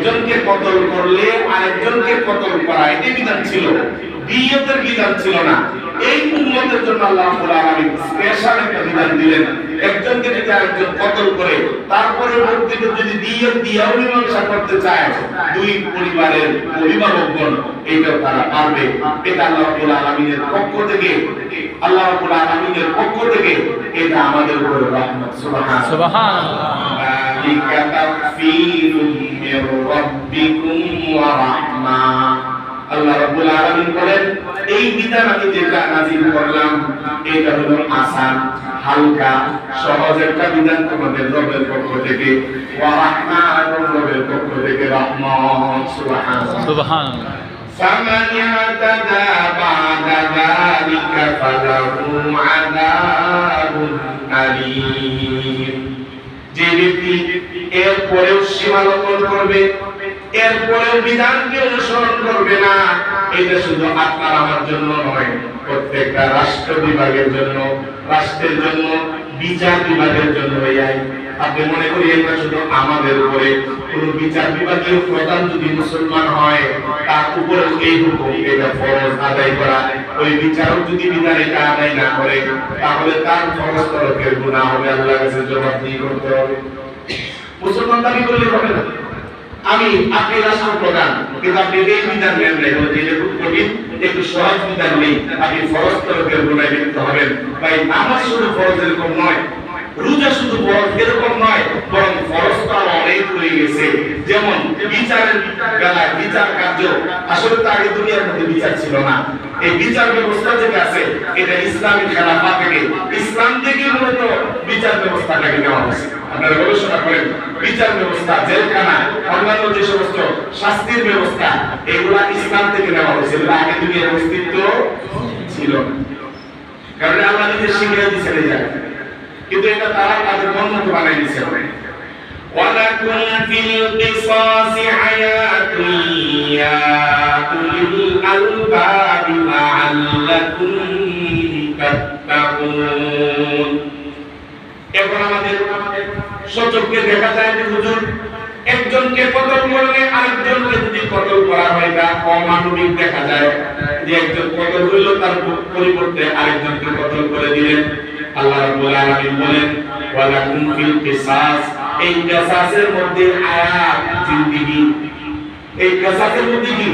একজনকে কতল করলে আরেকজনকে কতল করা, এটাই বিধান ছিল, দিয়তের বিধান ছিল না। এই উম্মতের জন্য আল্লাহ রাব্বুল আলামিন স্পেশাল একটা বিধান দিলেন। একজনকে যদি আরেকজন কতল করে তারপরে পরবর্তীতে যদি দিয়ত দিয়াও মীমাংসা করতে চায়, দুই পরিবারের অভিভাবকগণ এইটাও তারা পারবে। এটা আল্লাহ রাব্বুল আলামিনের পক্ষ থেকে, আল্লাহ রাব্বুল আলামিনের পক্ষ থেকে এটা আমাদের উপর রহমত। সুবহানাল্লাহ, সুবহানাল্লাহ। যালিকা তাকফীরুম মির রাব্বিকুম ওয়া রাহমা। আল্লাহ রাব্বুল আলামিন বলেন, এই বিধান আমি যেটা নাযিল করলাম এটা হলো আসান, হালকা, সহজ একটা বিধান তোমাদের রবের পক্ষ থেকে, ওয়া রাহমা, রবের পক্ষ থেকে রহমত। সুবহানাল্লাহ, সুবহানাল্লাহ। ফামান ইয়াতাদা বা'দা যালিকা ফালাহু আযাবুন আলীম। যে ব্যক্তি এরপরেও সীমালঙ্ঘন করবে, এরপরেও বিধানকে অনুসরণ করবে না, এটা শুধু আপনার আমার জন্য নয়, প্রত্যেকটা রাষ্ট্র বিভাগের জন্য, রাষ্ট্রের জন্য, বিচার বিভাগের জন্য। আপনি মনে করি এটা শুধু আমাদের উপরে, কোন বিচার বিভাগীয় প্রধান যদি মুসলমান হয় তার উপরে এই হুকুম, এটা ফরজ আদায় করা। ওই বিচারক যদি বিধান এটা আদায় না করে তাহলে তার ফরজ তরফের গুনাহ হবে, আল্লাহর কাছে জবাবদিহি করতে হবে। মুসলমান দাবি করলে হবে না। আপনি রাষ্ট্রপ্রধান, কিন্তু আপনি এই বিধান নেন নাই, বলতে এটা খুব কঠিন, একটু সহজ বিধান নেই, আপনি ফরজ তরফের গুনাহে লিপ্ত হবেন। ভাই, নামাজ শুধু ফরজ এরকম নয়, রোজা শুধু ফরজ এরকম নয়, বরং ফরজ তো অনেক হয়ে গেছে। যেমন বিচারের বেলায় বিচার কার্য, আসলে তো আগে দুনিয়ার মধ্যে বিচার ছিল না। এই বিচার ব্যবস্থা যেটা আছে এটা ইসলামী খেলাফা থেকে, ইসলাম থেকে মূলত বিচার ব্যবস্থাটাকে নেওয়া হয়েছে। আপনারা গবেষণা করেন, বিচার ব্যবস্থা, জেলখানা, অন্যান্য যে সমস্ত শাস্তির ব্যবস্থা, এগুলা ইসলাম থেকে নেওয়া হয়েছে। এগুলো আগে দুনিয়ার অস্তিত্ব ছিল না, কারণ আল্লাহ নিজে শিখিয়ে দিয়েছেন এই জায়গায়, কিন্তু এটা তারা তাদের মন মতো বানাই দিয়েছে। ওয়ালাকুম ফিল কিসাসি হায়াতুন ইয়া উলিল আলবাবি লাআল্লাকুম তাত্তাকুন। এখন আমাদের সচক্ষে দেখা যায় যে হুজুর, একজনকে কতল করলে আরেকজনকে যদি কতল করা হয় তা অমানবিক দেখা যায়, যে একজন কতল হইল তার পরিবর্তে আরেকজনকে কতল করে দিলেন। আল্লাহ রাব্বুল আলামিন বলেন, ওয়ালাকুম ফিল কিসাস, এই কিসাসের মধ্যে হায়াত, জিন্দেগি। এই কিসাসের মধ্যে কি,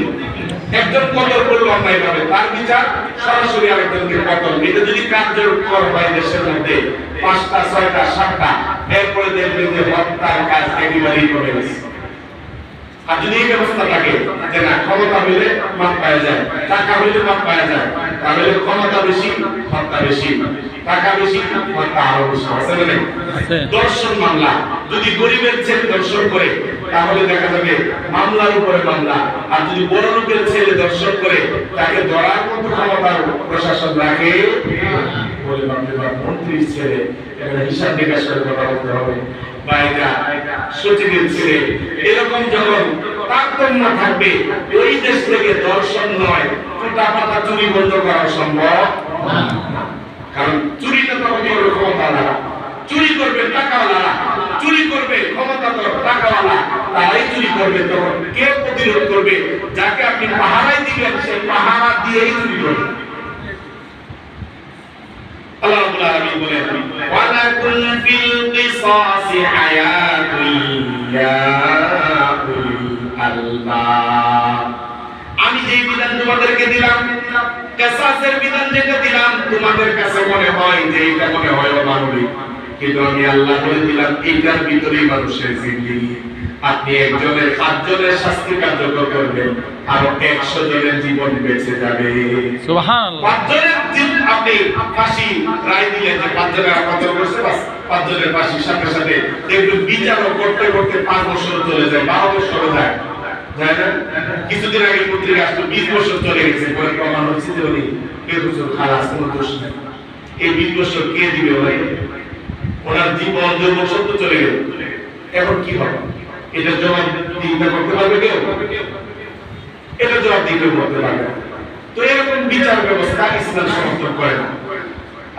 একজন কতল করলো অন্যায়ভাবে, তার বিচার সরাসরি আরেকজনকে কতল। এটা যদি কার্যকর হয় দেশের মধ্যে 5টা 6টা 7টা, এরপরে দেখবেন যে হত্যার কাজ একেবারেই কমে গেছে। আর যদি এই ব্যবস্থা থাকে যে না, ক্ষমতা হইলে মাপ পাওয়া যায়, টাকা হইলে মাপ পাওয়া যায়, তাহলে ক্ষমতা বেশি, হত্যা বেশি, টাকা বেশি, হত্যা আরো বেশি। আছে না? দর্শন মামলা, যদি গরিবের ছেলে দর্শন করে তাহলে দেখা যাবে মামলার উপরে মামলা। আর যদি বড় লোকের ছেলে দর্শন করে তাকে ধরার মতো ক্ষমতা প্রশাসন রাখে বলে মন্ত্রীর ছেলে, এখানে হিসাব নিকাশ করে কথা বলতে হবে, বা এটা সচিবের ছেলে, এরকম যখন তারতম্য থাকবে, ওই দেশ থেকে দর্শন নয়, টুটা পাতা চুরি বন্ধ করা সম্ভব না। কারণ চুরিটা তখন করবে ক্ষমতাওয়ালা, চুরি করবে টাকাওয়ালা, চুরি করবে ক্ষমতাধর টাকাওয়ালা, তারাই চুরি করবে। তখন কে প্রতিরোধ করবে? যাকে আপনি পাহারাই দিবেন সে পাহারা দিয়েই চুরি করবে। আল্লাহ রাব্বুল আলামিন বলেন, ওয়ালাকুম ফিল কিসাসি হায়াতুন ইয়া উলিল আলবাব। আমি যে বিধান তোমাদেরকে দিলাম, কিসাসের বিধান যেটা দিলাম, তোমাদের কাছে মনে হয় যে এটা মনে হয় অমানবিক, কিন্তু আমি আল্লাহ বলে দিলাম এইটার ভিতরেই মানুষের জিন্দেগি। আপনি একজনের 5 জনের শাস্তি কার্যকর করবেন, আর 100 জনের জীবন বেঁচে যাবে। সুবহানাল্লাহ। 5 জনের আপনি ফাঁসি রায় দিলেন, যে 5 জনের কতল করছে, বাস 5 জনের ফাঁসির সাথে সাথে দেখবেন বিচারও করতে করতে 5 বছর চলে যায়, 12 বছর যায়, যায় না? কিছুদিন আগে পত্রিকা আসলো 20 বছর চলে গেছে, পরে প্রমাণ হচ্ছে যে উনি কে বছর খালাস, কোনো দোষ নেই। এই 20 বছর কে দিবে ভাই? ওনার জীবন 2 বছর তো চলে গেল, এখন কি হবে? এটা জবাব দিতে করতে পারবে কেউ? এটা জবাব দিতে করতে পারবে না। তো এরকম বিচার ব্যবস্থা ইসলাম সমর্থন করে না।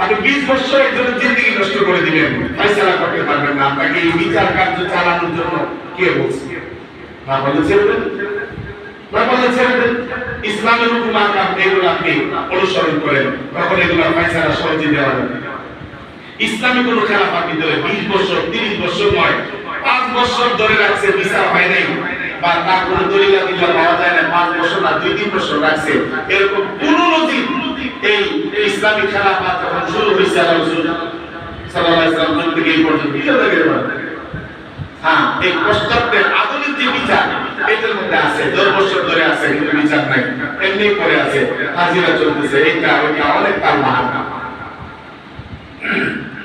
আপনি 20 বছর একজনের জিন্দেগি নষ্ট করে দিবেন, ফয়সালা করতে পারবেন না। আপনাকে এই বিচার কার্য চালানোর জন্য কে বলছে? না বলে ছেড়ে দেন, না বলে ছেড়ে দেন। ইসলামের হুকুম আকাম এগুলো আপনি অনুসরণ করেন, তখন এগুলো ফায়সালা সহজে দেওয়া যাবে। ইসলামী কোন খেলাফত ভিতরে 20 বছর 30 বছর নয়, 5 বছর ধরে রাখছে, বিচার হয় নাই, বা তার কোন দলিল দিলে পাওয়া যায় না, 5 বছর না 2-3 বছর রাখছে, এরকম কোন নজির এই ইসলামী খেলাফত যখন শুরু হয়েছে আল্লাহ রাসূল সাল্লাল্লাহু আলাইহি ওয়াসাল্লাম থেকে এই পর্যন্ত কি লাগে? হ্যাঁ, এই পশ্চাতের আধুনিক যে বিচার এটার মধ্যে আছে, 10 বছর ধরে আছে, কিন্তু বিচার নাই, এমনি পড়ে আছে, হাজিরা চলতেছে, এইটা ওইটা অনেক তার মাহাত্ম্য।